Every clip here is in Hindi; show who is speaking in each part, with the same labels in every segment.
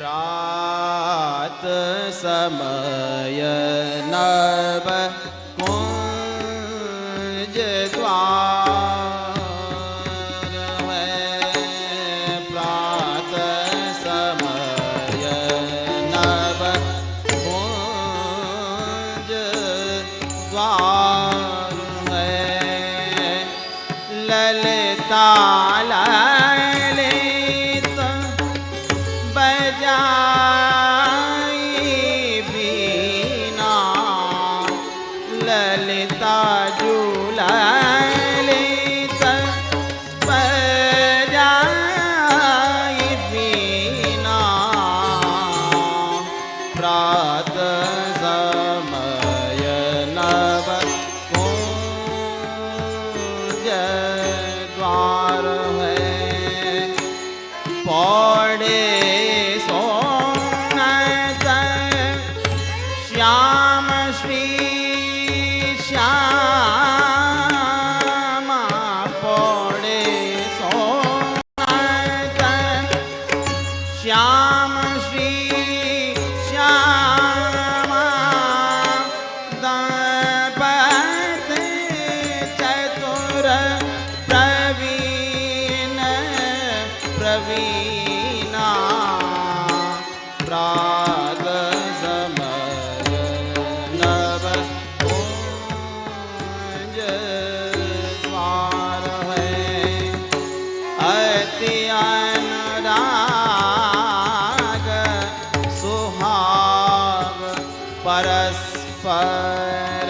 Speaker 1: प्रात समय नव कुंज द्वार है। प्रात समय नव कुंज द्वार है। ललिता परस्पर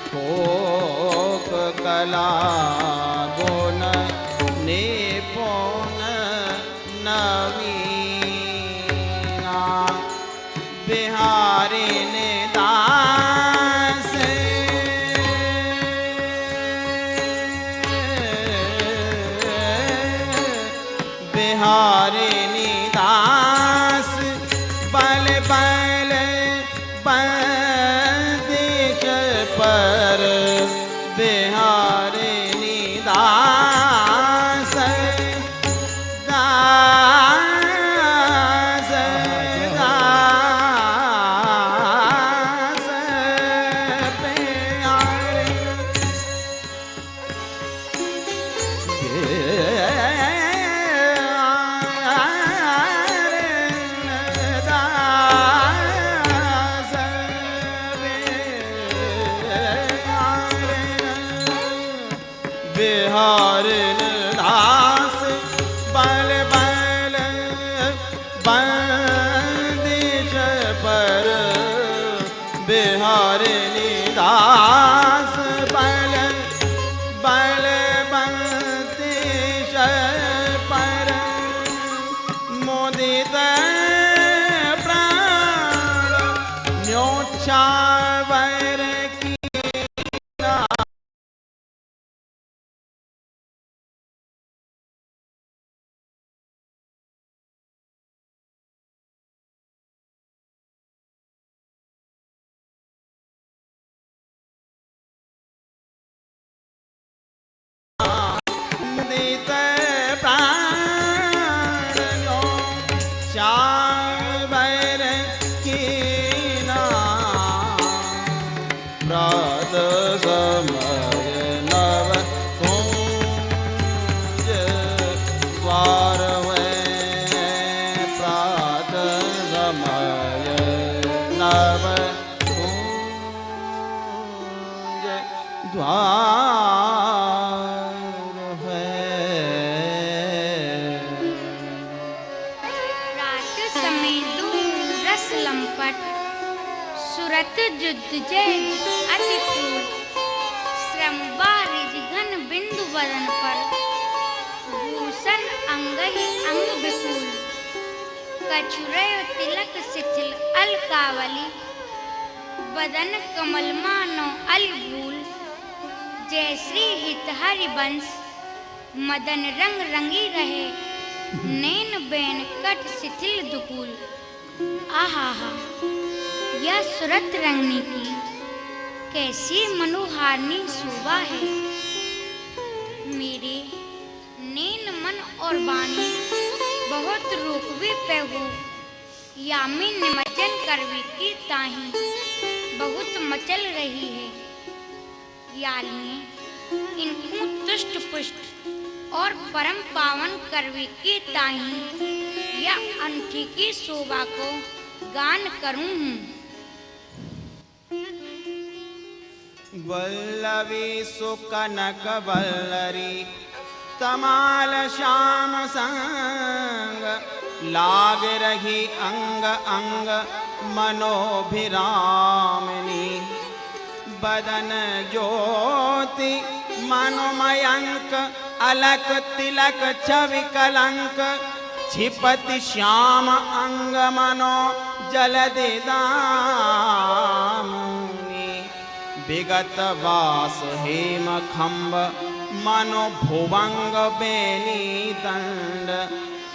Speaker 1: कोक कला गुण निपुण नवीना। बिहारी ने दास बिहारी ने दास बल बल बंदिश पर बिहारिणी दास दास दास बिहारिण दास बल बल बंदिश पर बिहारिणी दास बल बल बंदिश पर मोदित प्राण न्योछावर की प्रात समय नव कुंज द्वार है। प्रात समय नव कुंज द्वार है।
Speaker 2: रात समय दूरस लंपट सुरत जुद जय अति क्रूर। श्रम बारिज घन बिंदु बदन पर भूषण अंग ही अंग विपुल। कछुरय तिलक शिथिल अलकावली बदन कमल मानो अलभूल। जय श्री हित हरिवंश मदन रंग रंगी रहे नैन बैन कट शिथिल दुकूल। आहा हा यह सुरत रंगनी की कैसी मनोहारिणी शोभा है। मेरे नैन मन और वाणी बहुत रोकवी पेहू यामी निमज्जन करवी की ताही बहुत मचल रही है। यालिए इनको तुष्ट पुष्ट और परम पावन करवी की ताही या अंठी की शोभा को गान करूं हूँ।
Speaker 1: वल्लवी सुकनक वल्लरी तमाल श्याम संग लाग रही अंग अंग मनोभिरामिनी बदन ज्योति मनोमयंक अलक तिलक छवि कलंक छिपति श्याम अंग मनो जलदि दामिनी विगत वास हेम खंब मनो भुवंग बेनी दंड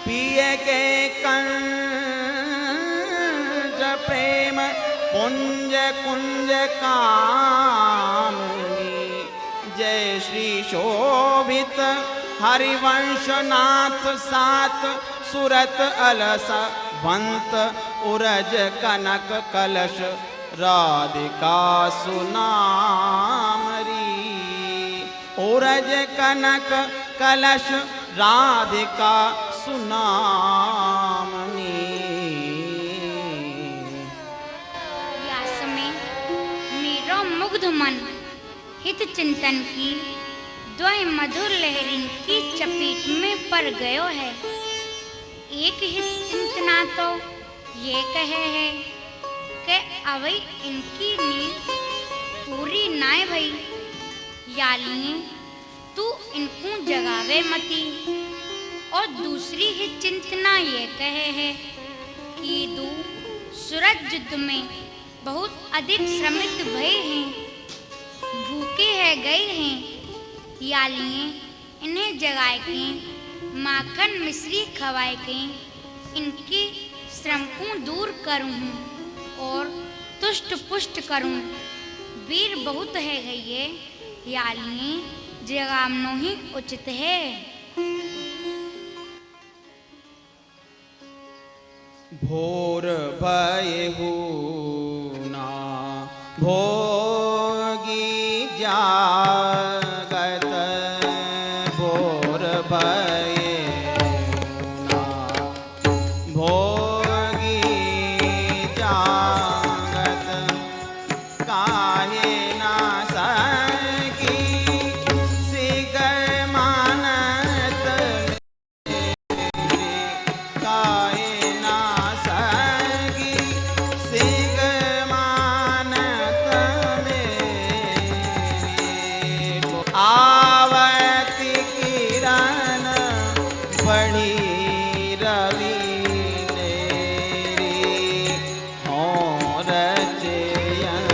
Speaker 1: पिए के कंज प्रेम पुंज कुंज कामिनी जय श्री शोभित हरिवंशनाथ सात सुरत अलस वंत उरज कनक कलश राधिका सुनामरी उरज कनक कलश राधिका सुनामनी।
Speaker 2: व्यास में मेरो मुग्ध मन हित चिंतन की द्वय मधुर लहरिन की चपेट में पड़ गयो है। एक हित चिंतना तो ये कहे है कि अवै इनकी नींद पूरी नाय भई। यालिए तू इनको जगावे मती। और दूसरी हित चिंतना ये कहे है कि दू सूरज युद्ध में बहुत अधिक श्रमित भय हैं, भूखे है गए हैं। यालिए इन्हें जगाए के माखन मिश्री खवाए के इनकी श्रम को दूर करूँ और तुष्ट पुष्ट करूँ। वीर बहुत है गई यालिए जगामनो ही उचित है।
Speaker 1: भोर भयहु ना भोगी जागत भोर भयहु ना भोगी जागत काहे ना सकी सिगर मानत काहे आवती किरण बड़ी रवि तेरी हो रचयन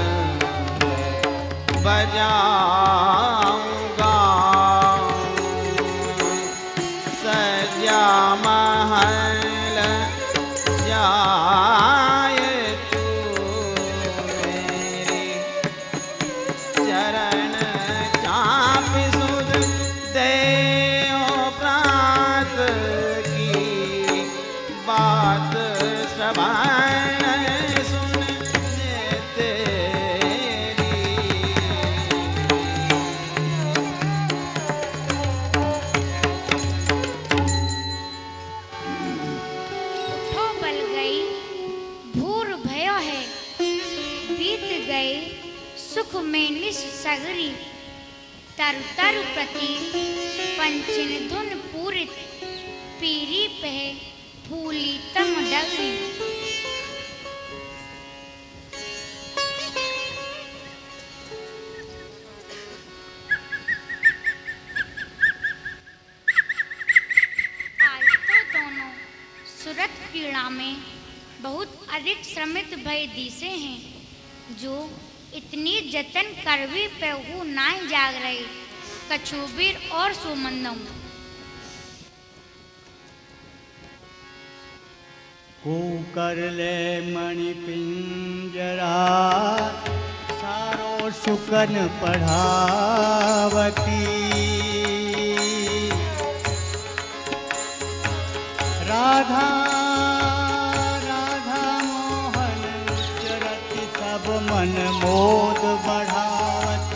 Speaker 1: बजाऊंगा सजा महल जाय तू मेरी चरण चाप सुध दे प्रात की बात श्रवण सुन तेरी।
Speaker 2: उठो बल गई भूर भयो है बीत गए सुख में निश सगरी तरु तरु प्रति पंचन धुन पूरित पीरी पह फूली तम डगरी। आज तो दोनों सूरत पीड़ा में बहुत अधिक श्रमित भय दिसे हैं, जो इतनी जतन करवी पे हूँ नाय जाग रहे कछुबीर और सुमंदम।
Speaker 3: कर ले मणि पिंजरा सारो शुकन पढ़ावती रात सब मन मोद बढ़ावत।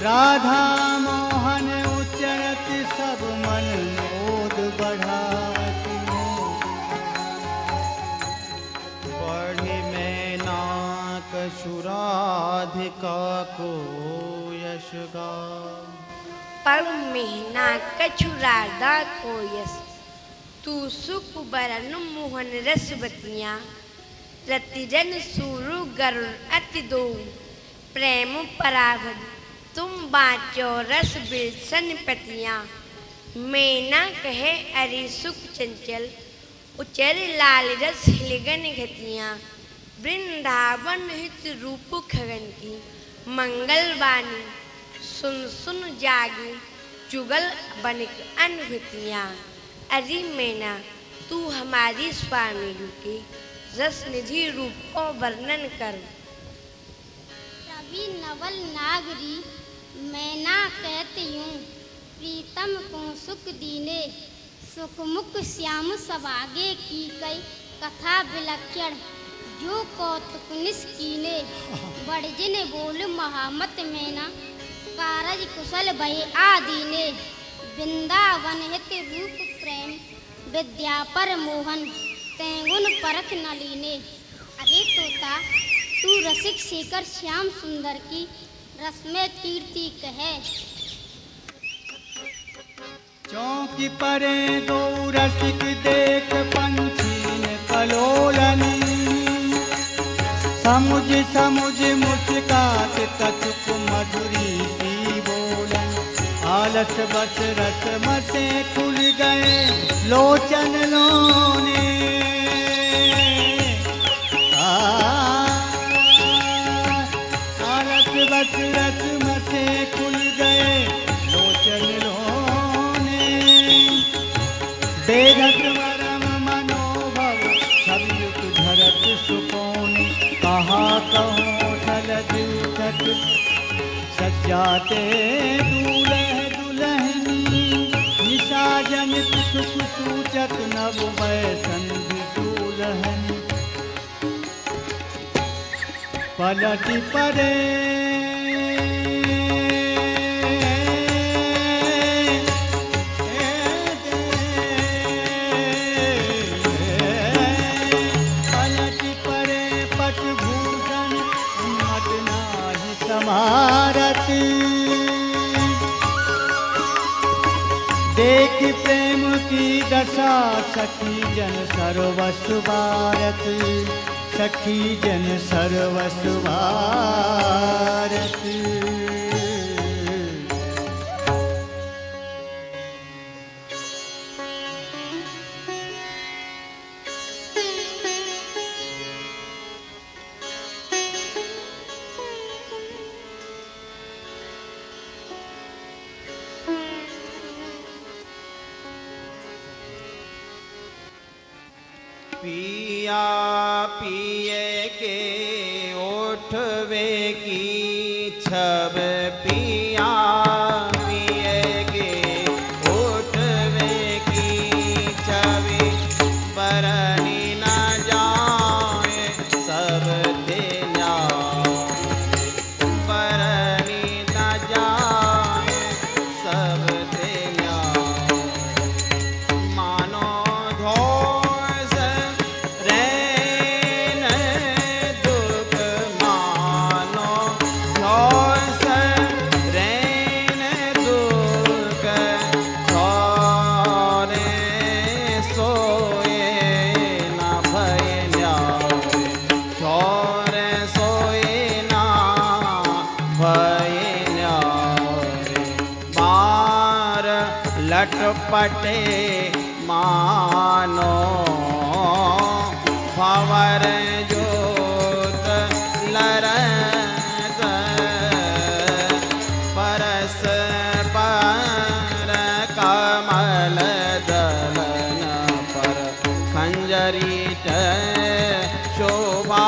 Speaker 3: राधा मोहन उच्चरत सब मन मोद बढ़ावत।
Speaker 1: बढ़े में नाक सुराधिका को यश गा।
Speaker 4: पर मेहना कछु राधा को यस। तू सुख बरन मोहन रसवतियाँ, रतिरन सूरु गरुड़ अति दो। प्रेम पराभव तुम बाँचो रस बिलसन पतियाँ। मेना कहे अरि सुख चंचल, उचर लाल रस हिलगन घतियाँ। वृंदावन हित रूप खगन की, मंगलवाणी सुन सुन जागी जुगल बनिक अनुभूतियाँ। अरे मैना तू हमारी स्वामी रूपी, रस निधि रूप को वर्णन कर।
Speaker 5: रवि नवल नागरी मैना कहती हूँ, प्रीतम को सुख दीने। सुख मुख श्याम सवागे की कई कथा विलक्षण, जो कौतुक निस्कीने। बड़जिन बोल महामत मैना, कारज कुशल भय आदीने। वृंदावन हित रूप प्रेम, विद्या पर मोहन तैगुन परख न लीने। अरे तोता तू रसिक शेखर श्याम सुंदर की, रस में कीर्ति कहे।
Speaker 3: चौकी परे दो रसिक देख पंछी ने पलोलनी। समुझ समुझ मुस्कात कछुक मधुरी सी बोलन। आलस बस रस मसे खुल गए लोचन लोने। आलस बस रस मसे खुल गए लोचन लोने। बेधत वरम मनोभव सब युग धरत सुकोने। कहा कहो ठल दिलखत सज्जाते दूल्हे दुल्हनी। निशा जनित सुख सूचत नव वैसन दुल्हन। पलट परे समारती। देख प्रेम की दशा सखी जन सर्वस्व भारत। सखी जन सर्वस्व भारत।
Speaker 1: पिया पिए के ओठवे की छब। पिया पिए के ओठवे की छवि। बरनी न जाए सब ते न्याय। बरनी न जाए सब ते न्याय। मानो लटपटे मानो भंवर जोत लरत। परस पर कमल दलन पर खंजरी शोभा।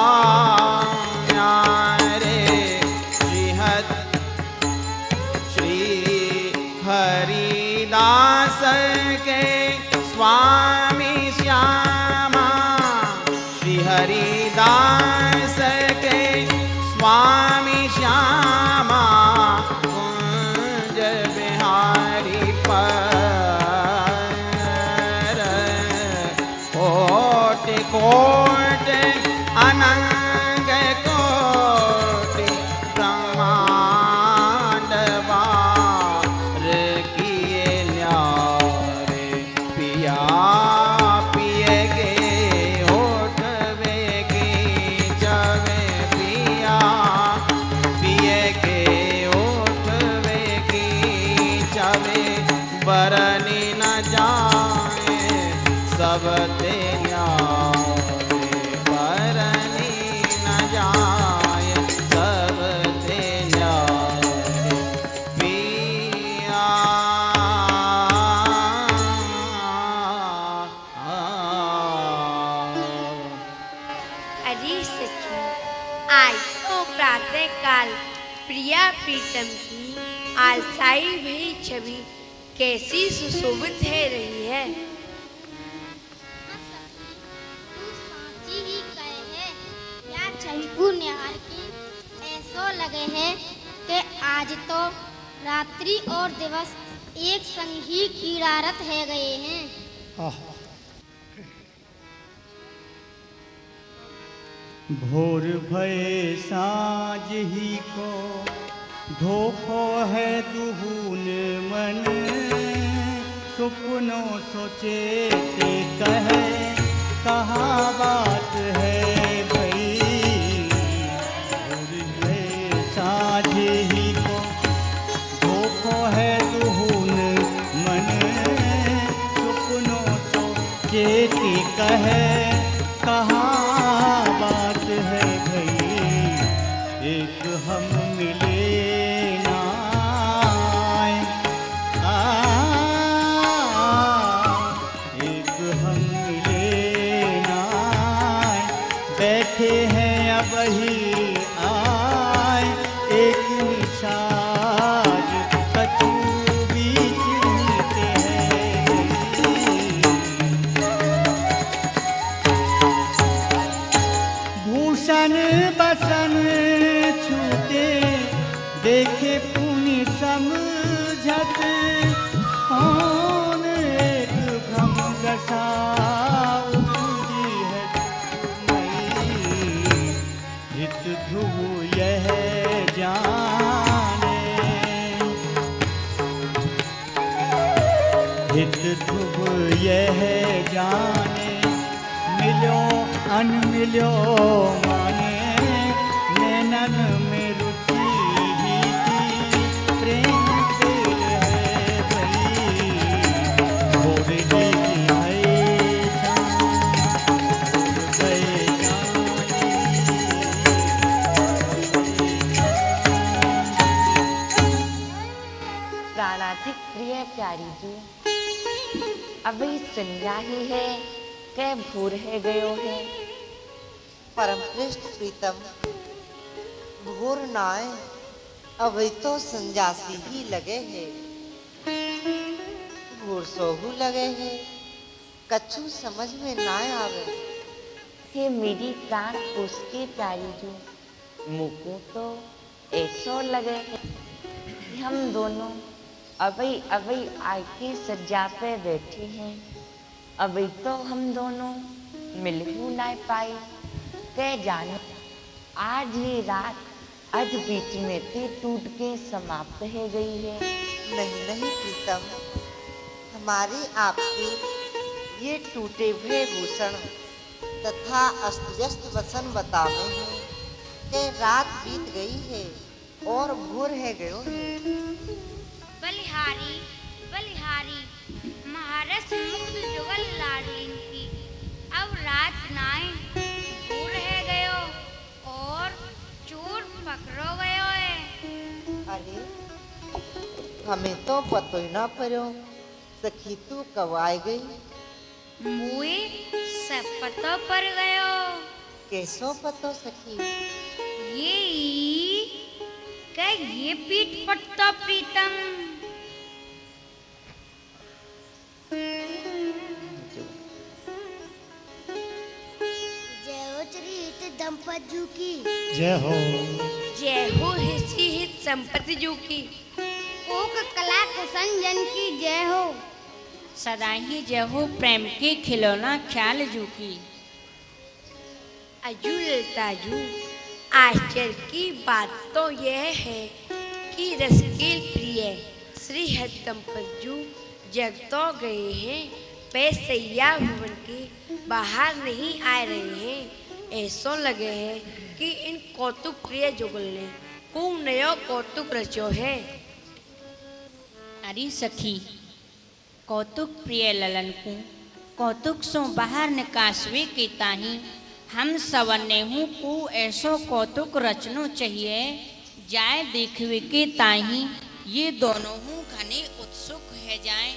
Speaker 1: हरिदास के स्वामी कोट अनंग कोटि ब्रह्मांड बार किए न्यारे पिया पिएगे होठवे की जवे पिया पिएगे होठवे की जवे बरनी न जाए सब ते न्यारे बरनी न जाए सब ते न्यारे पिया
Speaker 4: अरे सखी, आज तो प्रातः काल प्रिया प्रीतम की आलसाई भई छवि कैसी सुशोभित है रही है।
Speaker 5: तू साची ही कहे है या चंपू निहार की ऐसो लगे है कि आज तो रात्रि और दिवस एक संग ही कीड़ारत है गए हैं।
Speaker 3: भोर भये साँझ ही को धोखो है दुहून मन सुपनों सोचे ते कहे कहाँ बात है भई। भोर भये साँझ ही को धोखो है दुहून मन सुपनों सोचे ते कहे कहाँ बात है भई। एक हम मिले नाय एक हम मिले नाय बैठे हैं अब ही आए एक निशाज कछु बीच मिलते हैं। भूषण बसन छूटे देखे पुण्य समझत कौन एक भ्रम दशा उपजी है मई। हित ध्रुव यह जाने हित ध्रुव यह जाने मिलो अनमिलो माने नैनन में रुचि ही थी प्रेम दिल है भई। भोर ही की है शाम, भोर गए
Speaker 6: प्राणाधिक प्रिय प्यारी जी, अभी संज्ञा ही है कै भूर है गयो है।
Speaker 7: परम कृष्ण प्रीतम भोर नाय अभी तो संजासी ही लगे है भोर सोहू लगे है कछु समझ में ना आवे।
Speaker 6: हे मेरी प्राण उसके प्यारी जी, मुको तो ऐसो लगे है कि हम दोनों अभी अभी आके सज्जा पे बैठे हैं। अभी तो हम दोनों मिल ही ना पाए के जाने आज ये रात अध बीच में ते टूट के समाप्त है गई है।
Speaker 7: नहीं नहीं प्रीतम, हमारी आपके ये टूटे हुए भूषण तथा अस्त व्यस्त वसन बतावे हैं कि रात बीत गई है और भोर है गयो है।
Speaker 2: बलिहारी बलिहारी महारस मुग्ध जुगल लाडलिन की अब रात नाय दूर है गयो और चोर पकड़ो गयो है।
Speaker 7: अरे हमें तो पतो ही ना पड़ो सखी तू कब आई गई।
Speaker 2: मुए सब पतो पर गयो।
Speaker 7: कैसो पतो सखी।
Speaker 2: ये पीठ पटतो प्रीतम।
Speaker 5: जय हो चरित दंपतजू की,
Speaker 3: जय हो
Speaker 4: हिसी हित संपत्ति जू की,
Speaker 5: ओक कला कुसंजन की जय हो।
Speaker 8: सदा ही जय हो प्रेम के खिलौना ख्याल जू की।
Speaker 4: अजू ललताजू, आश्चर्य की बात तो यह है कि रसकील प्रिय श्री हरिदंपतजू जग तो गए हैं, पे सैया भवन के बाहर नहीं आ रहे हैं। ऐसो लगे है कि इन कौतुक प्रिय जुगल ने खूब नयो कौतुक रचो है।
Speaker 8: अरे सखी, कौतुक प्रिय ललन को कौतुक सो बाहर निकासवे के ताही हम सवने हूँ को ऐसो कौतुक रचनो चाहिए जाए देखवे के ताही ये दोनों हूँ घने उत्सुक है जाए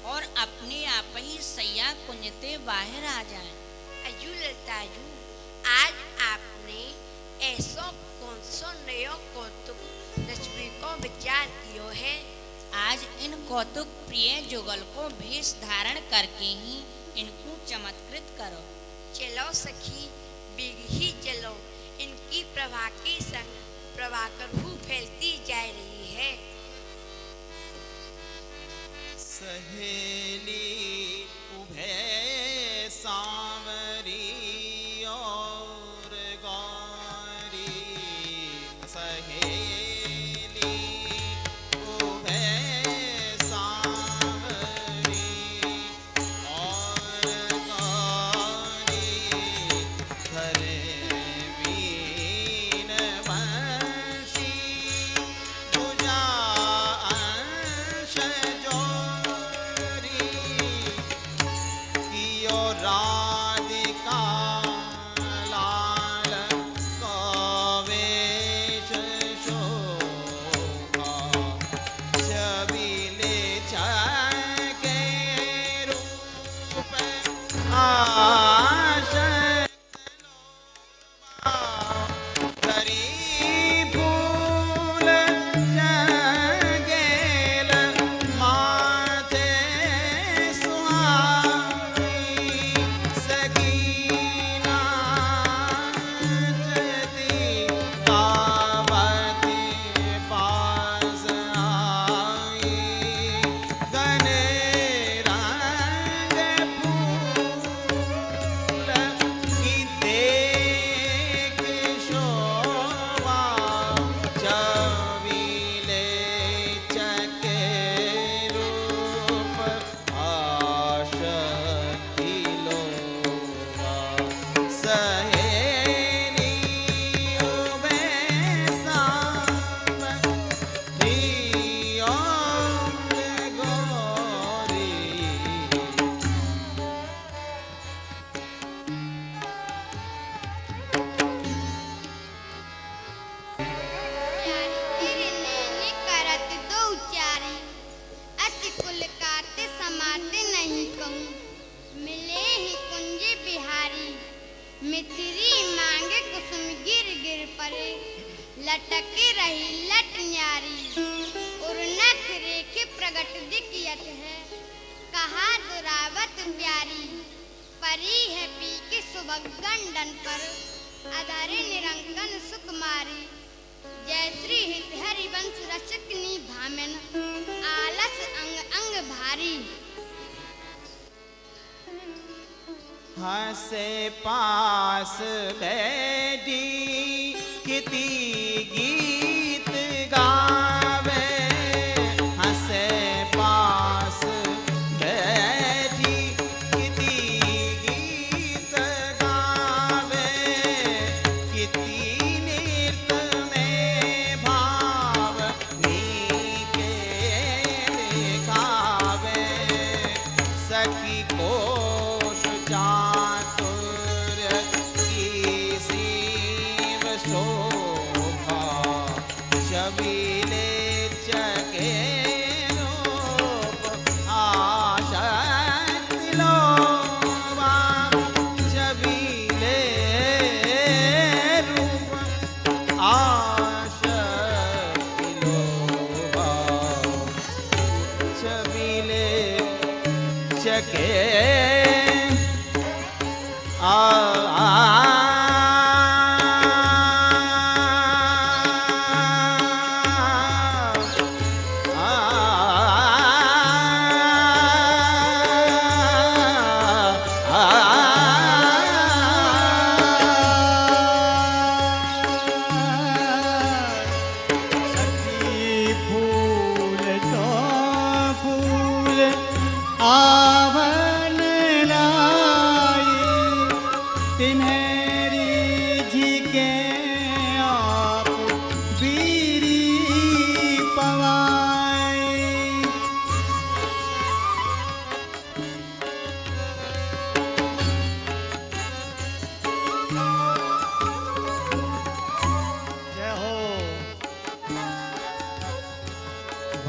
Speaker 8: और अपने आप ही सैया कुंजते बाहर आ जाए।
Speaker 4: अजू ललताजू, आज आपने ऐसो कौन सो नयो कौतुक रचने को विचार कियो है?
Speaker 8: आज इन कौतुक प्रिय जुगल को भेष धारण करके ही इनको चमत्कृत करो।
Speaker 4: चलो सखी, बिग ही चलो, इनकी प्रभा के संग प्रभाकर भू फैलती जा रही है।
Speaker 1: सहेली उभे सांवरी और गौरी, सहेली उभे सांवरी और गौरी, धरे वीण बंशी भुजा अंश जोरी, कियो राधिका लाल कवेश शोभा, छबिले छके रूप आशय करी फूल जगेल माथे सुहाई, सगीना जती कावती पास आई, गने रंग फूल की देख शोभा, छबिले चके रूप आशक्ति लोभा, सहेली उभे सांवरी और गौरी।
Speaker 5: तेरे नैने करत दो उचारी, अति कुल काते समाते नहीं कहूँ, मिले ही कुंज बिहारी, मिथिरी मांगे कुसुम गिर गिर परे, लटके रही लट न्यारी, उर्नख रेखे प्रगट दिखयत है, कहा दुरावत प्यारी, परी है पी के सुभगन डन पर, अधरे निरंकन सुकुमारी, जय श्री हित हरिवंश रचकनी भामन, आलस अंग अंग भारी।
Speaker 1: हंसे पास बैठी किती गीत गावे, हंसे पास बैठी किती गीत गावे, किती नृत्य में भाव नीके दिखावे, सखी कोश चातुर की सीव शोभा, छबिले चके रूप आशक्ति लोभा, छबिले रूप आशक्ति लोभा, छबिले चके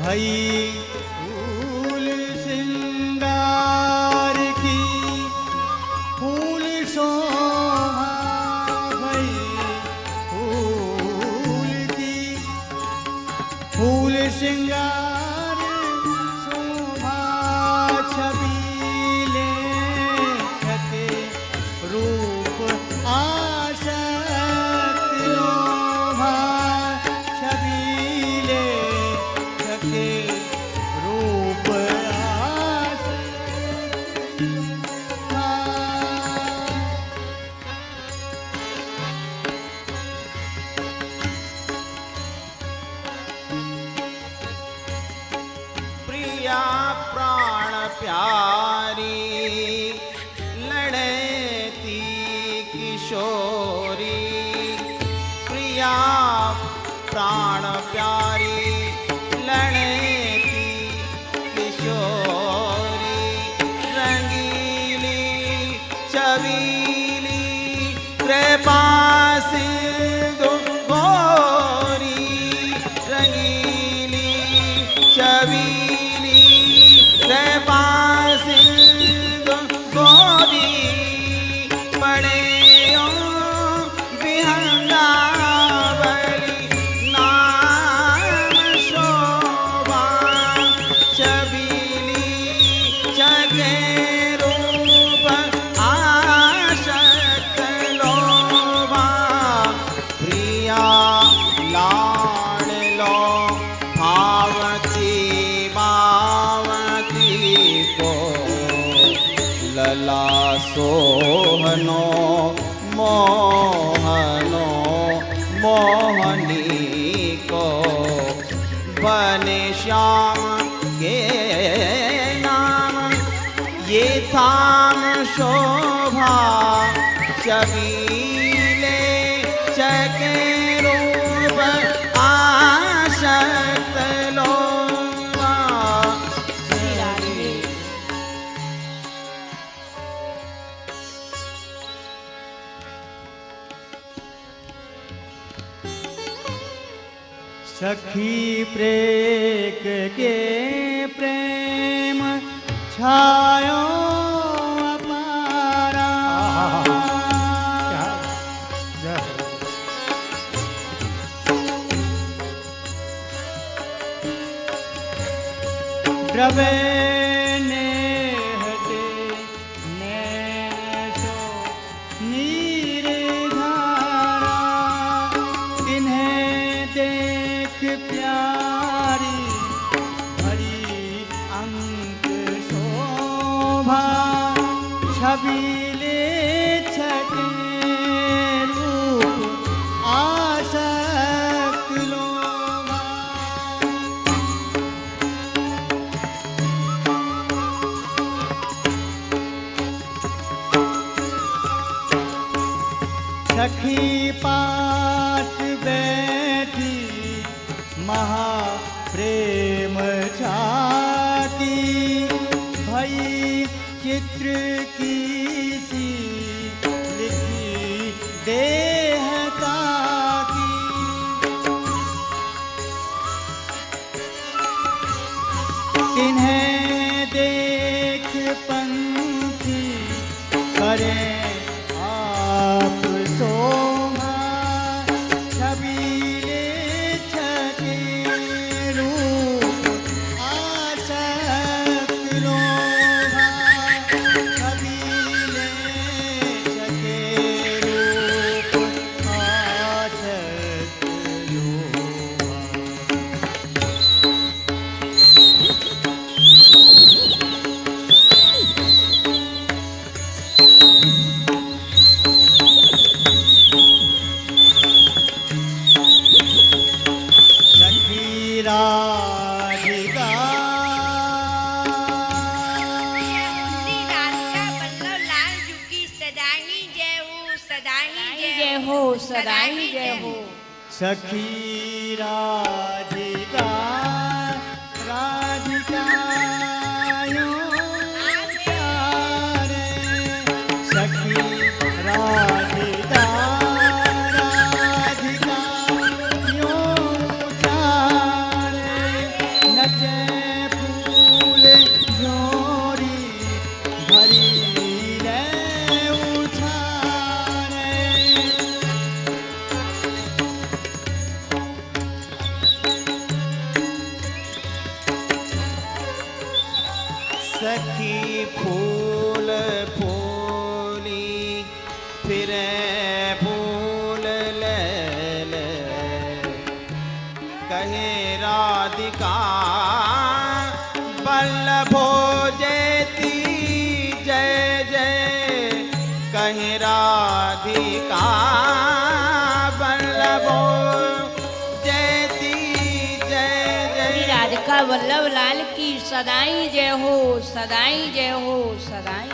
Speaker 3: भई फूल सिंगार की फूल शोभा भई फूल की फूल सिंगार शोभा छबीले छके रूप आसक्त लोभा छबीले छके रूप आसक्त लोभा।
Speaker 1: प्रिया प्राण प्यारी लड़ती किशोरी प्रिया प्राण प्यारी लड़ती किशोरी रंगीली छबीली कृपा सिंधु गोरी रंगीली छबीली कृपा सिंधु गोरी पड़े विहंगावली नाम शोभा छबीली छके रूप आशक्त लोभा प्रिया लाड़ लो भावती बावती को लला सोहनो मोहनो मोहनी को बने श्याम के नाम ये थाम शोभा छबीले छके रूप आशक्त लोभा।
Speaker 3: सखी प्रेक के प्रेम छायो अपारा द्रवे नेहते नैसो नीर धारा इन्हें देख प्यारी भरी अंक शोभा छबीले छके रूप आसक्त लोभा। सखी पास बैठी महाप्रेम छाती भई चित्र की सी लिखी देहता की इन्हें देख पंखी करें आप सोमा छबीले छके रूप आसक्त लोभा छबीले छके रूप आसक्त लोभा। सखी राधिका
Speaker 4: श्री राधिका बल्लभ लाल जी की सदाई जय हो सदाई
Speaker 8: जय हो सदाई जय हो।
Speaker 3: सखी राधिका राधिका यो प्यारे सखी राधिका राधिका यो प्यारे नच भरी ले उछारे
Speaker 1: सखी फूल फूली फिरे फूल ले ले कहे राधिका बल्लभो जयती जय जय कहे राधिका बल्लभो जयती जय
Speaker 8: श्री
Speaker 1: जय
Speaker 8: राधिका वल्लभ लाल की सदाई जय हो, सदाई जय हो, सदाई।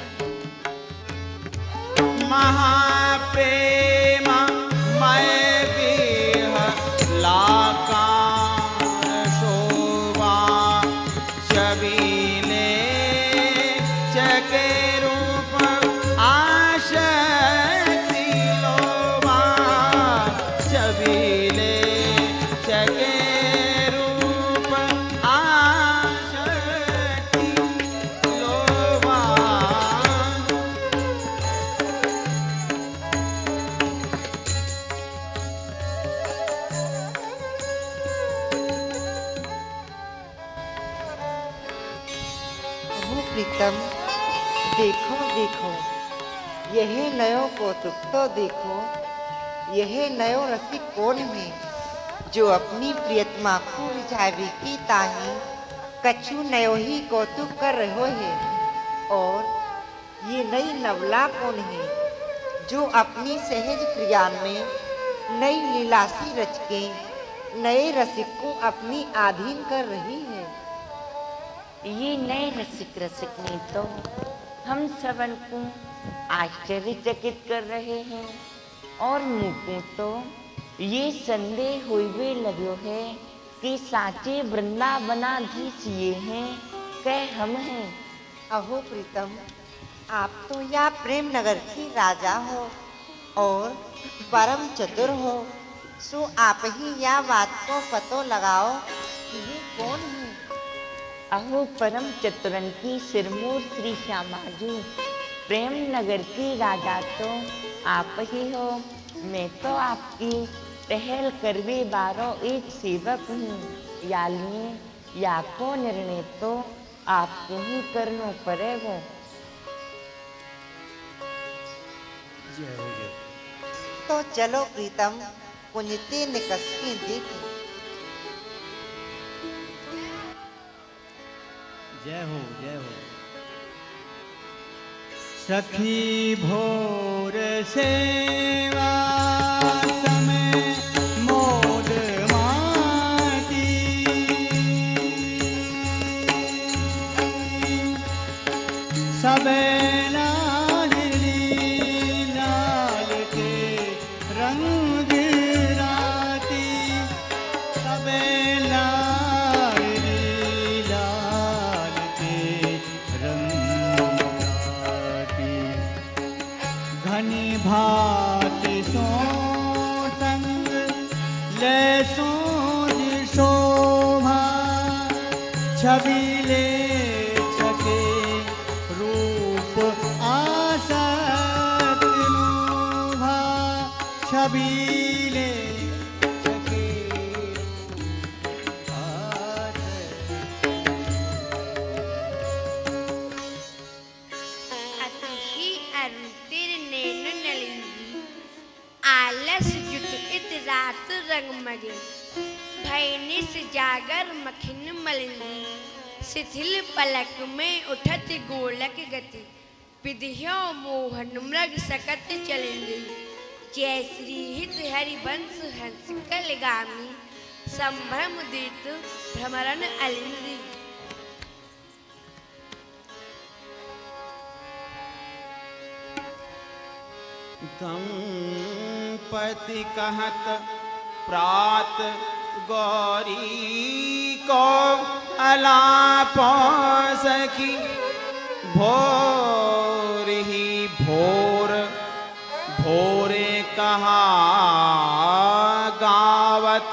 Speaker 1: महाप्रेम मय विह लाकार शोभा छबीले चके रूप आशक्ति लोभा छबीले चके रूप आशक्ति लोभा
Speaker 7: ओह प्रीतम, देखो देखो, यह नयो कौतुक तो देखो। यह नयो रसिक कौन है जो अपनी प्रियतमा को रिझावे की ताही कछु नयो ही कौतुक कर रहो है। और ये नई नवला कौन है जो अपनी सहज क्रिया में नई लीलासी रच के नए रसिक को अपनी अधीन कर रही है।
Speaker 6: ये नए रसिक रसिकनी तो हम सबन को आश्चर्यचकित कर रहे हैं और मुझको तो ये संदेह हुए लग्यो है कि साचे वृंदावनाधीश ये हैं कह हम हैं।
Speaker 7: अहो प्रीतम, आप तो या प्रेम नगर की राजा हो और परम चतुर हो, सो आप ही या बात को पतो लगाओ कि ये कौन है।
Speaker 6: अहो परम चतुरन की सिरमौर श्री श्यामाजू, प्रेम नगर की राजा तो आप ही हो। मैं तो आपकी टहल करवे बारो एक सेवक हूँ। यालिए या को निर्णय तो आपको ही करना पड़ेगा।
Speaker 7: तो चलो प्रीतम, कुंजते निकस के देखें।
Speaker 3: जय हो जय हो। सखी भोर सेवा समय मोद माटी सबे लाडली लाल के रंग राती सबे लाडली लाल के रंग राती घनी भाति सो संग ले सोज शोभा छबीले छके रूप आसत लोभा छबीले छके
Speaker 4: अतिशी अरुण तेरे नैनो नलिनी आलस जुट इत रात रंग मगे भयने से जागर मखिन मलिनी शिथिल पलक में उठत गोलक गति विधियो मोहन मृग सकत चलेंगे जय श्री हित हरिवंश हंस कलगामी संभ्रम दीत भ्रमरन अलिंदी।
Speaker 1: दंपति कहत प्रात गौरी को अलाप सखी भोर ही भोर भोरे कहा गावत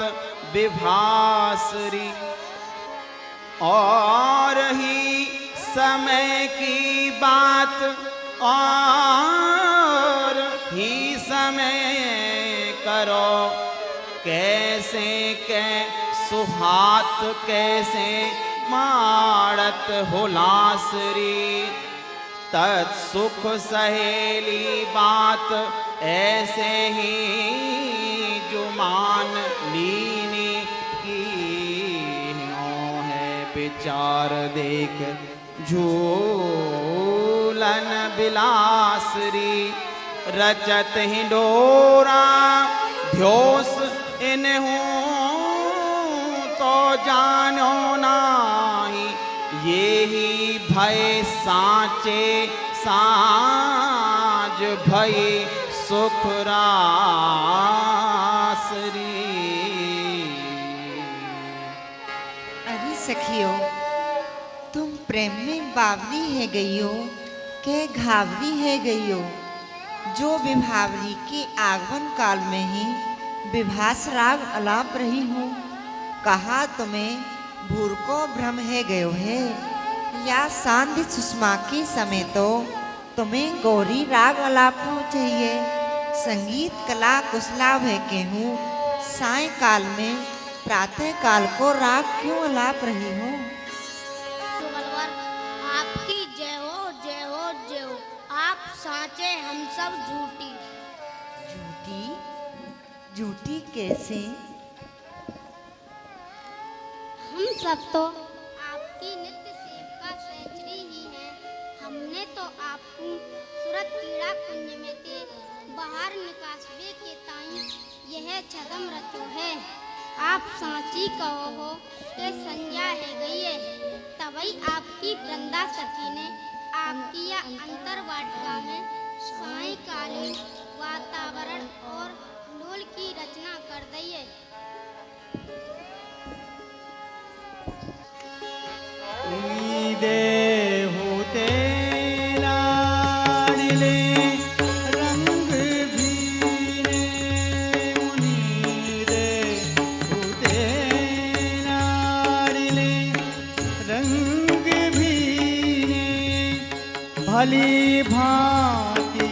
Speaker 1: विभासरी और ही समय की बात बात और ही समय करो, कैसे कै सुहात कैसे माड़त हो लासरी, तत्सुख सहेली बात ऐसे ही जुमान लीनी की है विचार देख झूलन बिलासरी, रचत हिंडोरा ध्योस इन्हूं तो जानो नाही, ये ही भय साचे साज भय सुख रासरी।
Speaker 7: अरे सखियो, तुम प्रेम में बावली है गई हो के घावरी है गई हो, जो विभावरी के आगमन काल में ही विभास राग अलाप रही हूँ। कहा तुम्हें भूर को भ्रम है गयो है, या सांध्य सुषमा के समय तो तुम्हें गौरी राग अलाप हो चाहिए। संगीत कला कुशला भय के हूँ, साय काल में प्रातः काल को राग क्यों अलाप रही हूँ।
Speaker 5: सुबलवर, आपकी जय हो जय हो जय हो। आप साचे, हम सब झूठी।
Speaker 7: झूठी? झूठी कैसे?
Speaker 5: हम सब तो आपकी नित्य सेवका सहचरी ही हैं। हमने तो आपको सुरत क्रीड़ा कुंज में ते बाहर निकासवे के ताई यह छदम रचो है। आप सांची कहो हो के संज्ञा है गई है, तभी आपकी वृंदा सखी ने आपकी या अंतर वाटिका में सायकालीन वातावरण और लोल की रचना कर दी है।
Speaker 3: होते लाडले रंग भीने, मुनि दे होते लाडले रंग भीने, भली भांति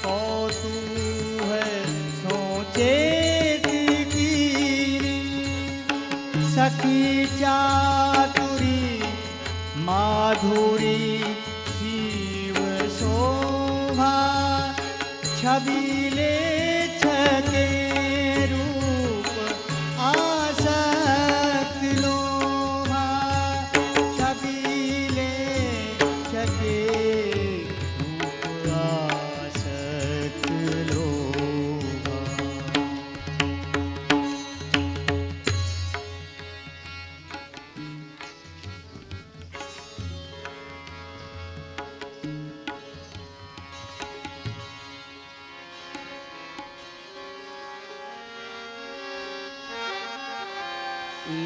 Speaker 3: कौतूहल सोचे कीनी, सखी चातुरी माधुरी शिव शोभा, छबीले छके रूप आसक्त लोभा, छबीले छके रूप आसक्त लोभा।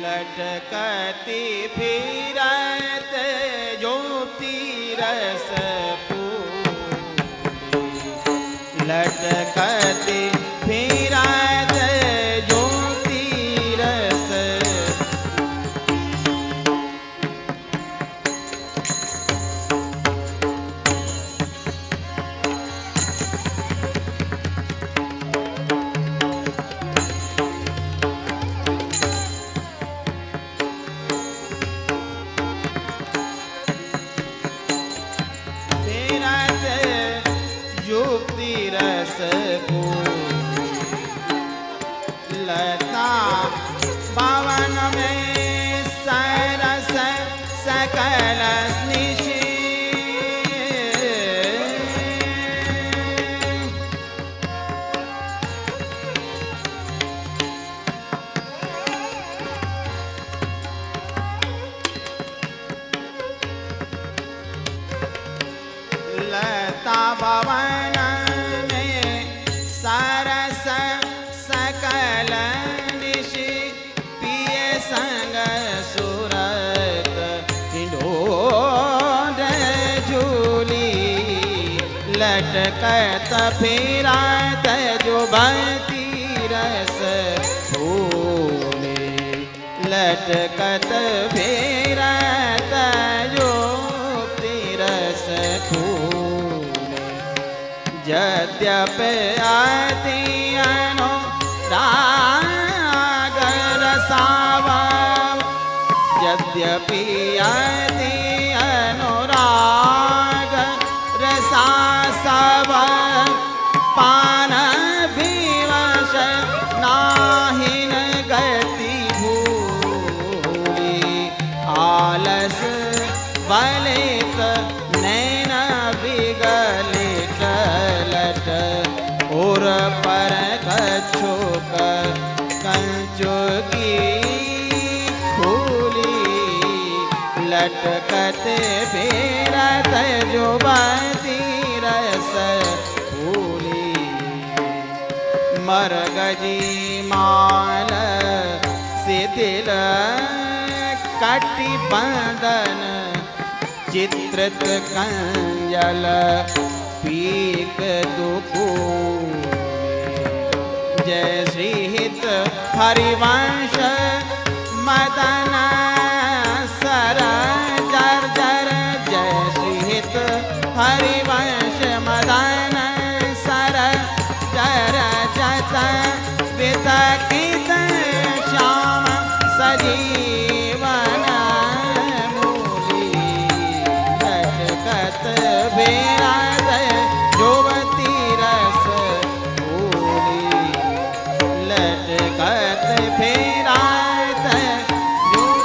Speaker 1: लटकती फिरत जो तीरस फूली, लटकती फिरत जो तीरस, रस लता पावन में सरस सकल निशि, लता भवन सरस सकल निशि, पिए संग सुरत हिंडोर झूली, लटकत फिरत जो बती रस फूले, लटकत फिरत जो रस फूले। यद्यपि अति अनुराग रसावह, यद्यपि अति अनुराग रसावह, पान विवश नाहिन गति भूली, आलस बलित नैन विगलित लट, और पर कछुक कंचुकी खूली, लटकत फिरत जुबती रस फूली, मरगजी माल शिथिल कटि बंधन, चित्रित कंजल पीक दुकूले, जय श्री हित हरिवंश मदन सर जर जर, जय श्री हित हरिवंश मदन सर जर जत, वितकित श्याम सजीवन मूली, लटकत विरत जुबती रस फूली, लटकत फिरत जुबती,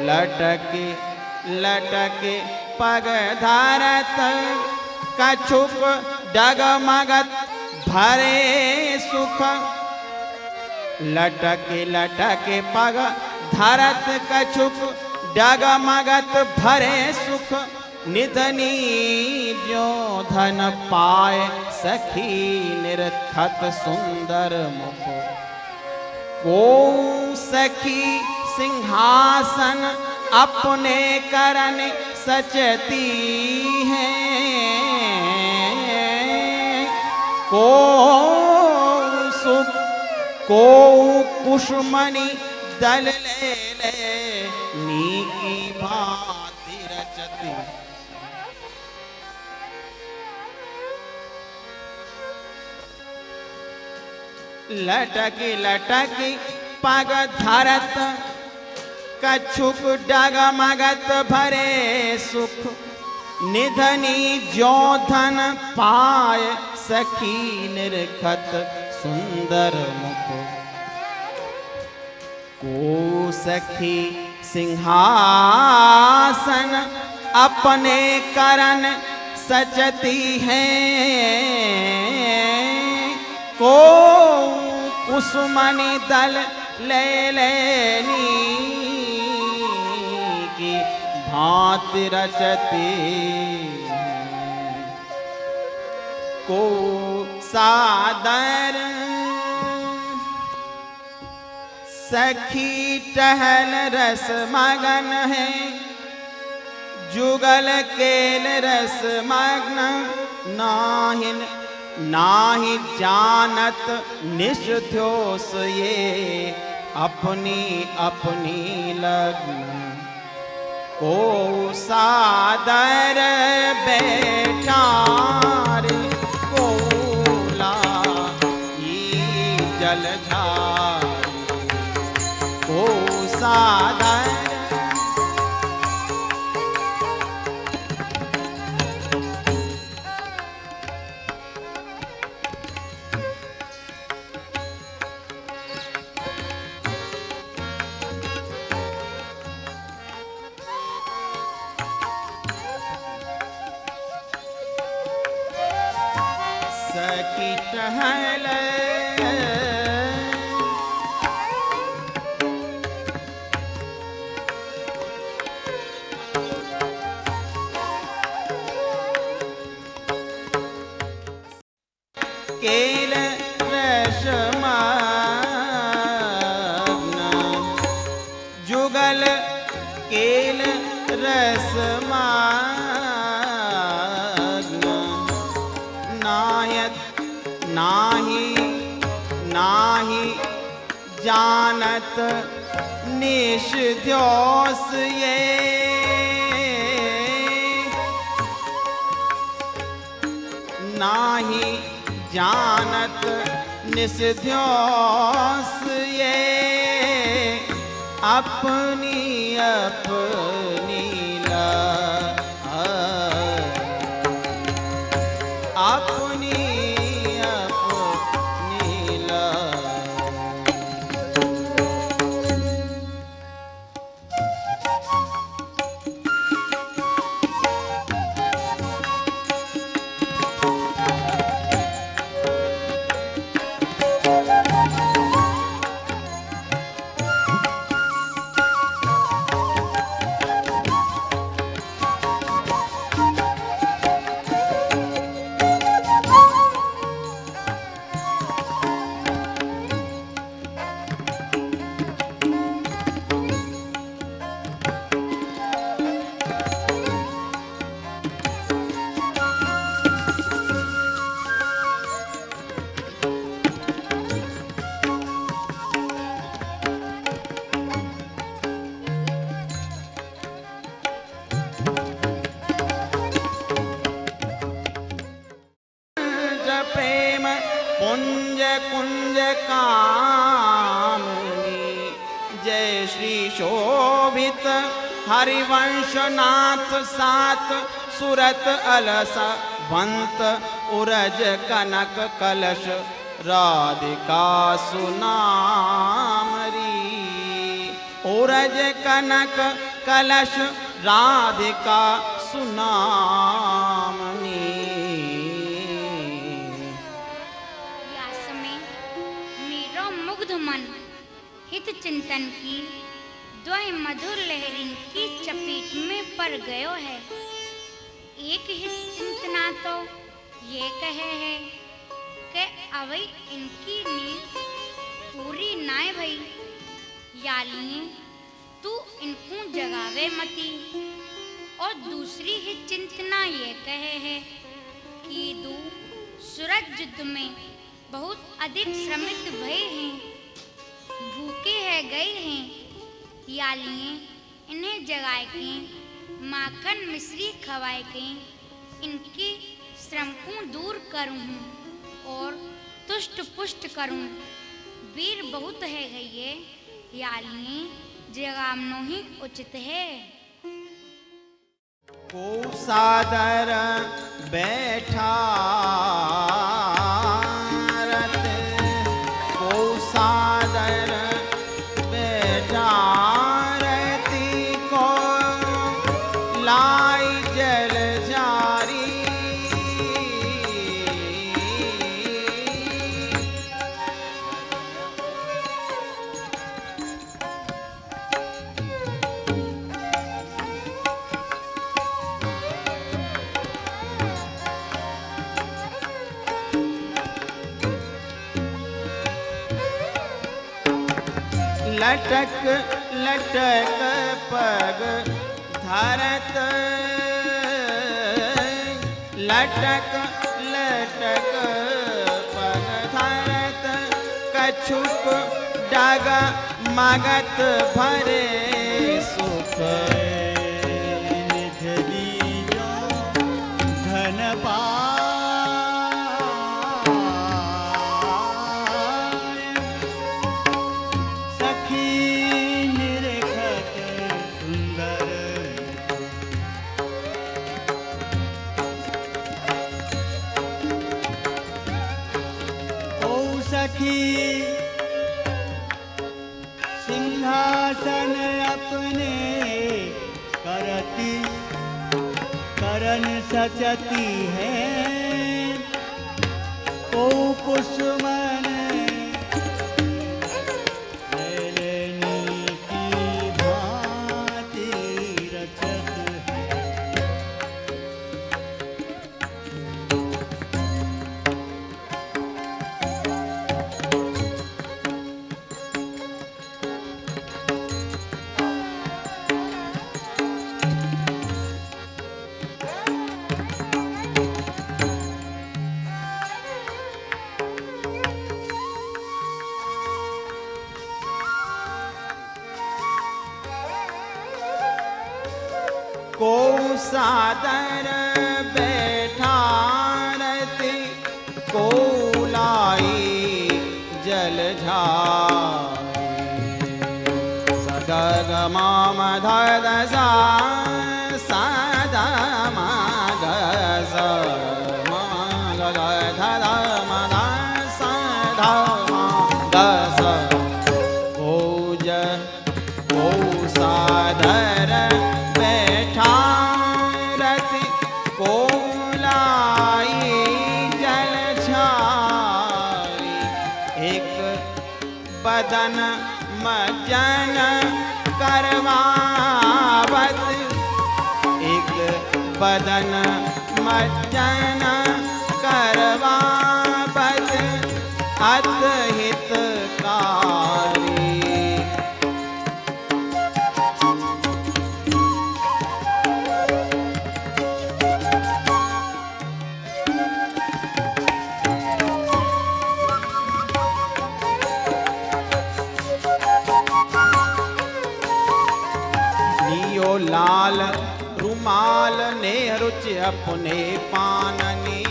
Speaker 1: लटके लटके पग धारत, कछुक डगमगत भरे सुख, लटके लटके पग धरत कछुक डगमगत भरे सुख, निधनी जो धन पाए सखी निरखत सुंदर मुख, को सखी सिंहासन अपने करन सचती है, को कुशमणि दल ले ले नीकी भांति रचती, लटकी लटकी पग धरत कछुक डगमगत भरे सुख, निधनी जो धन पाए सखी निरखत सुंदर मुख, को सखी सिंहासन अपने करन सचती है, को कुसुमनि दल ले लेनी की भांति रचती, को सादर सखी टहल रस मगन है, जुगल केल रस मग्न, नाहिन नाही जानत निष्ठ्योस ये अपनी अपनी लग्न, को सादर बेचार कोला ये जलधार, को सादर सखी टहल केल रसमग्न, जुगल केल रसमग्न, नायत नाही नाही जानत निष्ठ्योस ये नाही जानत निस्ध्योस ये अपनी अपनी अपनी अपनी प्रेम पुंज कुंज कामनी जय श्री शोभित हरिवंशनाथ सात सुरत अलस वंत उरज कनक कलश राधिका सुनामरी उरज कनक कलश राधिका सुनामनी।
Speaker 2: मेरो मुग्ध मन हित चिंतन की द्वय मधुर लहरिन की चपेट में पड़ गयो है। एक हित चिंतना तो ये कहे है कि अवै इनकी नींद पूरी नाय भई यालिए तू इनको जगावे मती। और दूसरी हित चिंतना ये कहे है कि दू सूरज युद्ध में बहुत अधिक श्रमित भय हैं, भूखे है गए हैं, यालिए इन्हें जगाए के माखन मिश्री खवाए के इनके श्रम को दूर करूँ और तुष्ट पुष्ट करूँ। वीर बहुत है गई यालिए जगामनो ही उचित है।
Speaker 1: को सादर बैठा सादर बैठा रहती को लाई जल जारी लटक लटक पग धरत लटक लटक पग धरत कछुक डग मगत भरे सुख
Speaker 3: धन सिंहासन अपने करती करन सचती है ओ कुसुमन लेनी की भांति रचत है।
Speaker 1: को सादर बैठा रहती मम ध ध सा सा ध म ग स म ग ग ध ध म ध सा ध म ग स ओज ओ साधर बैठा रति कोलाई जल छाई एक बदन मजन करवावत एक बदन मजन करवावत अतहितकारी लाल रुमाल ने रुचि अपने पाननी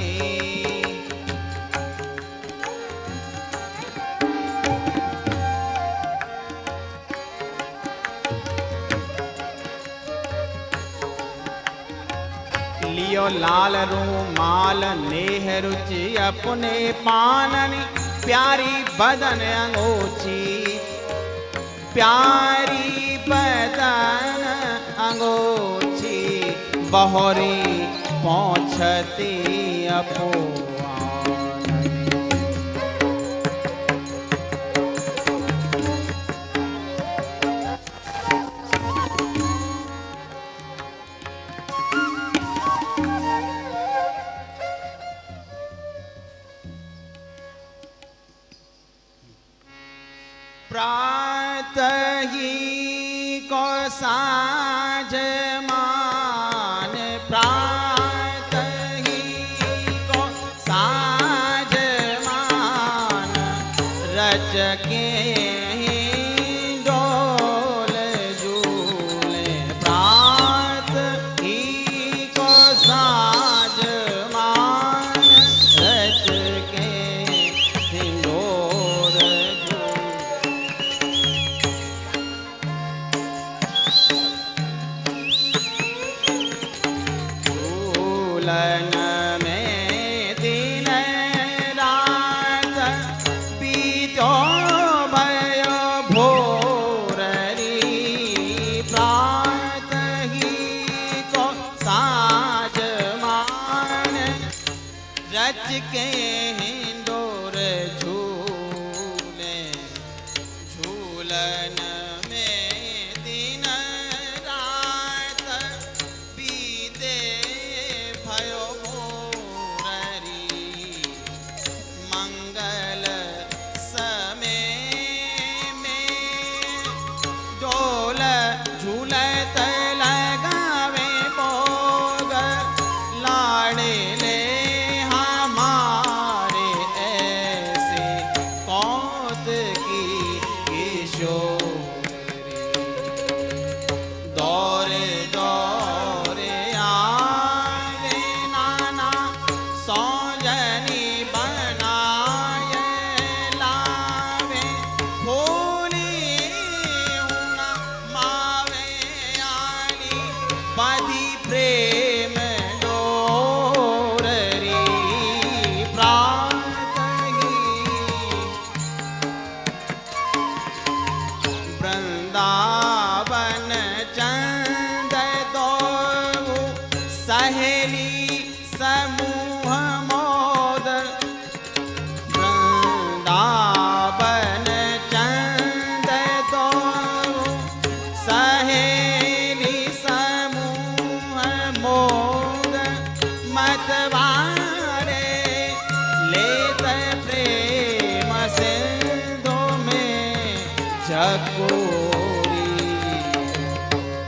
Speaker 1: लियो लाल रुमाल नेह रुचि अपने पाननी प्यारी बदन अंगोची प्यारी बदन अंगोची बहोरी पहुँचती अपुआननी प्रातः ही को साँझ मान प्रातः ही को साँझ मान रच के डोल झूले प्रातः ही को साँझ मान रच के डोल झूलन में दिन रात बीतो भयो भोररी प्रातः ही को साँझ मान रच के हिंडोर झूले झूलन में दिन रात बीते भयो मोररी मंगल समय में डोल झूलत लगावे भोग लाड़े ले हमारे ऐसे कौत की किशोरी दौरे दौरे आवे नाना सौजनी बनाए लावे होली हुन मावे आली बधी प्रेम डोररी प्रातः ही वृंदावन चंद दो सहेली समूह मोद वृंदावन चंद दो सहेली समूह मोद मतवारे लेत प्रेम सिंधु में झकोरी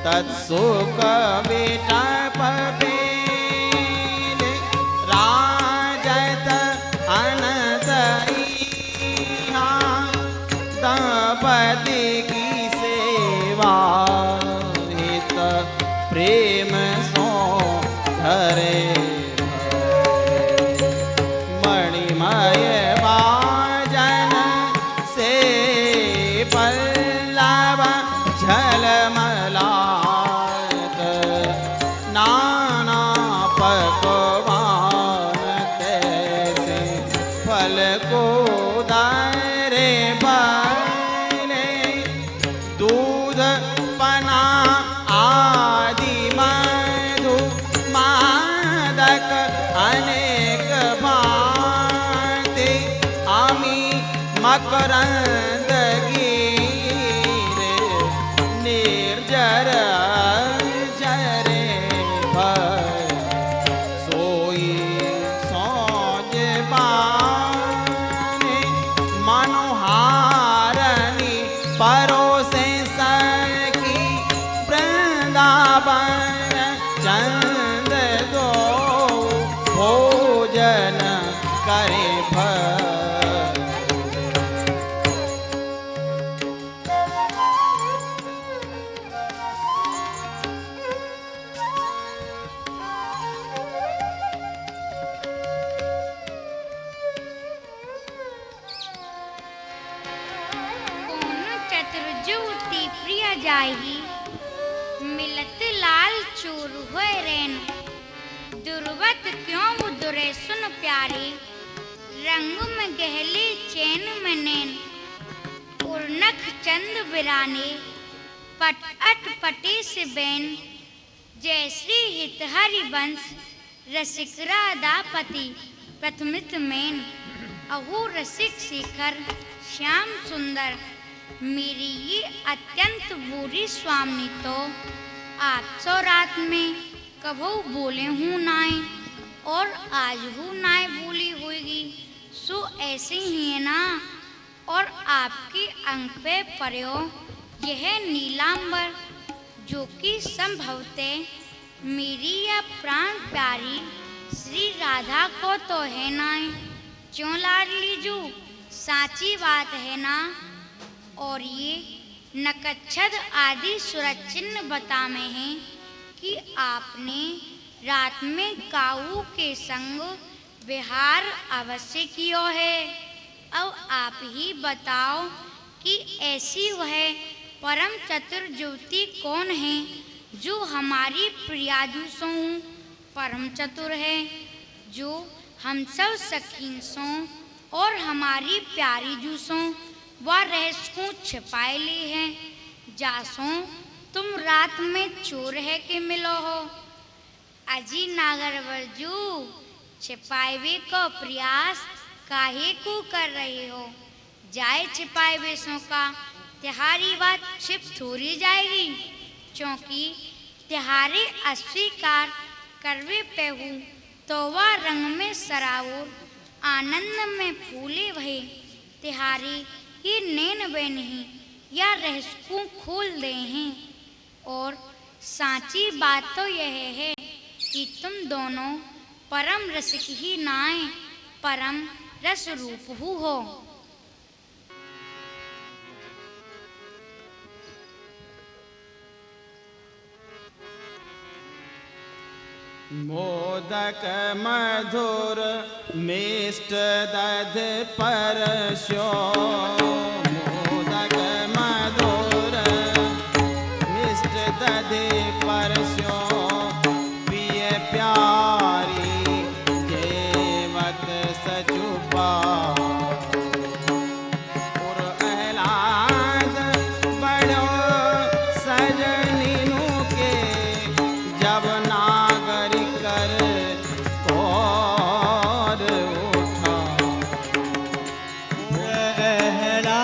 Speaker 1: तत्सुख विटप बेले राजत अनंत इहा दंपति की सेवा हित प्रेम सो धरे मणिमय बाजन से पल्लव झलमा पुरंदगी रे निर्जर जरे भय सोई सोज बाने मनोहारनी परोसे सखी वृंदावन चंद दो भोजन करे भय
Speaker 2: कौन चतुर्जुति प्रिय जाही मिलत लाल चूर होए रेन दुर्वत क्यों दुरे सुन प्यारी रंग में गहली चैन में नैन उर्नख चंद बिराने पट अट पटी से बैन जय श्री हित हरि वंश रसिकरा दापति प्रथमित मैन अहू रसिक शिखर श्याम सुंदर मेरी ये अत्यंत बुरी स्वामी तो आप सो रात में कभू बोले हूँ नाय और आज हूँ नाय बोली होगी सो ऐसे ही है ना। और आपकी अंग पे पर्यो यह नीलांबर जो कि संभवते मेरी या प्राण प्यारी श्री राधा को तो है नाय क्यों लाडली जू साची बात है ना। और ये नकच्छद आदि सुरचिन्ह बता में है कि आपने रात में काऊ के संग विहार अवश्य कियो है। अब आप ही बताओ कि ऐसी वह परम चतुर ज्योति कौन है जो हमारी प्रियाजुसों परम चतुर है जो हम सब सखीन सों और हमारी प्यारी जूसों व रहस्यों छिपाए ली है जासों तुम रात में चोर है के मिलो हो अजी नागरवरजू छिपाए को प्रयास काहे को कर रहे हो जाए छिपाए बेसों का तिहारी बात छिप थोड़ी जाएगी क्योंकि तिहारे अस्वीकार करवे पेहू तो वह रंग में सराउर आनंद में फूले भये तिहारी ये नैन वे नहीं या रहस्यों खोल दे हैं। और साची बात तो यह है कि तुम दोनों परम रसिक ही नाय परम रस रूप हो।
Speaker 1: मोदक मधुर मिष्ट दध परस्यो मोदक मधुर मिष्ट दध परस्यो प्रिय प्यारी जेवत सचुपा और अहलाद बड़ो सजनीनु के जब नागरी कर और उठा
Speaker 3: अहला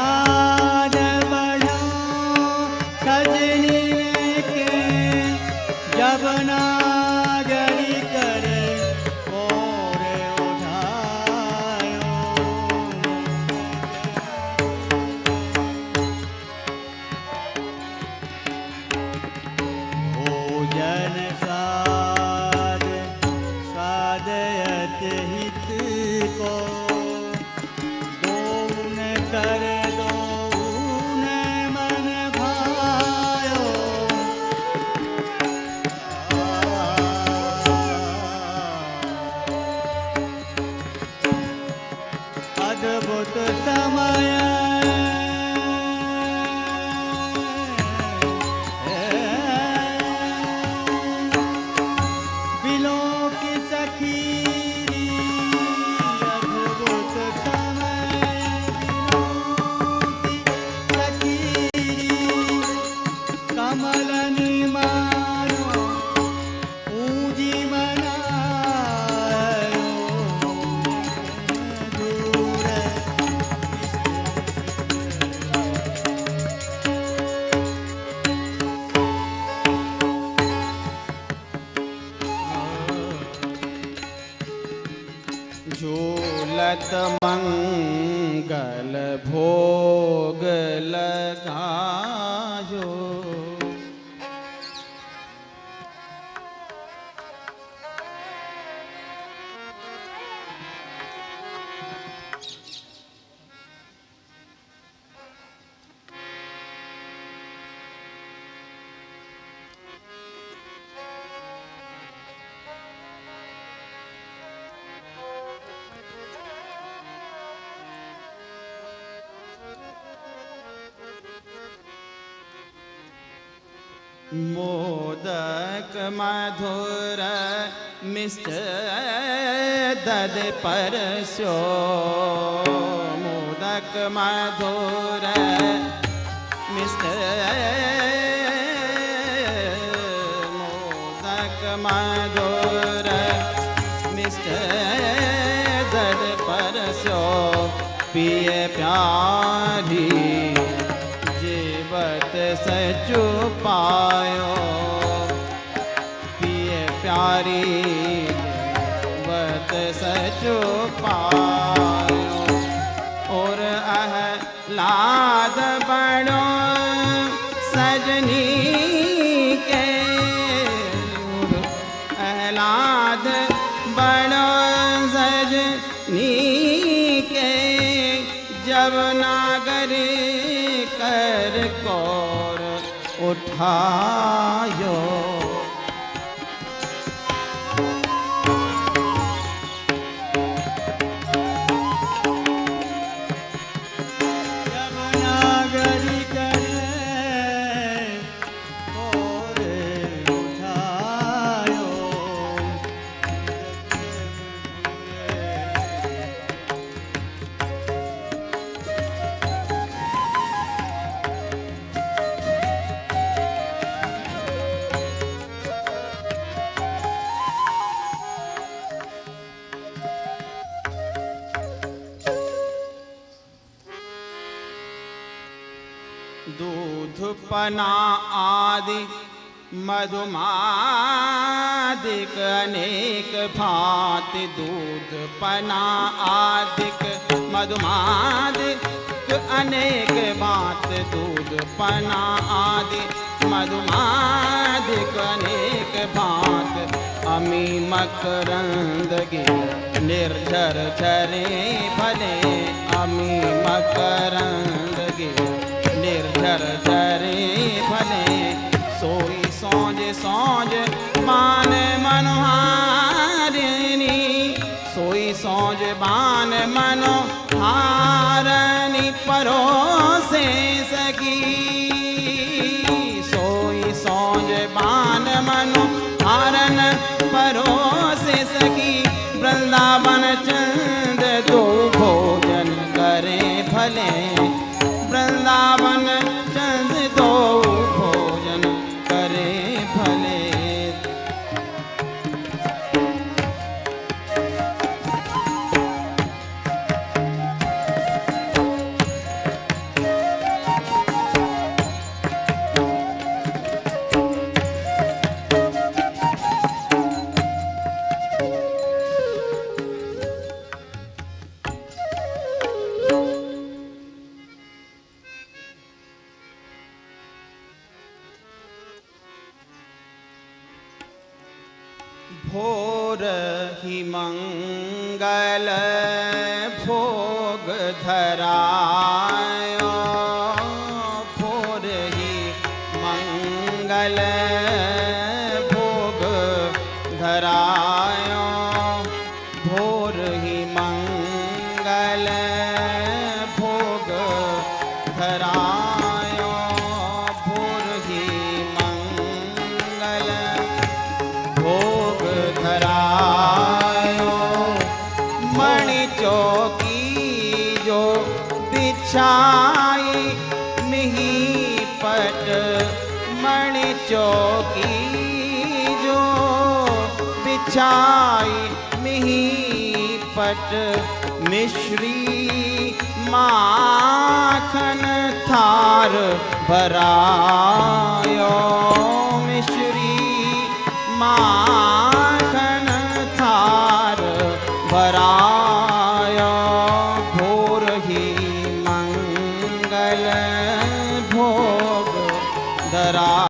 Speaker 1: झूलत मंगल भोग लगायो। मोदक मधुर मिष्ट दद परस्यो। मोदक मधुर मिष्ट मोदक मधुर मिष्ट दद परस्यो। पिए प्यारी जीवत सचु पायो। पिए प्यारी जीवत सचु पायो। और आह्लाद बड़ो सजनी के। आह्लाद बड़ो सजनी के। जब नागरी कर कौर उठायो।
Speaker 3: जब नागरी करे और उठायो।
Speaker 1: दूध पना आदि मधुमादिक अनेक भांति। दूध पना आदिक मधुमादिक अनेक भांति। दूध पना आदि मधुमादिक अनेक भांति। अमी मकरंद गिर निर्झर झरे भले। अमी मकरंद गिर निर्झर झरे भले। सोई सौज सौज बान मनोहारिणी। सोई सौज बान मनोहारिणी परोसे सकी। सोई सौज बान मनोहारन परोसे सकी। वृंदावन चंद दो भोजन करें भले। वृंदावन चंद दो भोजन करे भले। भोर ही मंगल भोग धरायो। भोर ही मंगल भोग धरायो। भोर ही मंगल भोग धरायो। भोर ही मंगल भोग धरायो। मणि चौकी जो बिछाई मिही पट। मणि चौकी जो बिछाई मिही पट। मिश्री माखन थार भरायो। मिश्री माखन थार भरायो। भोग धरा।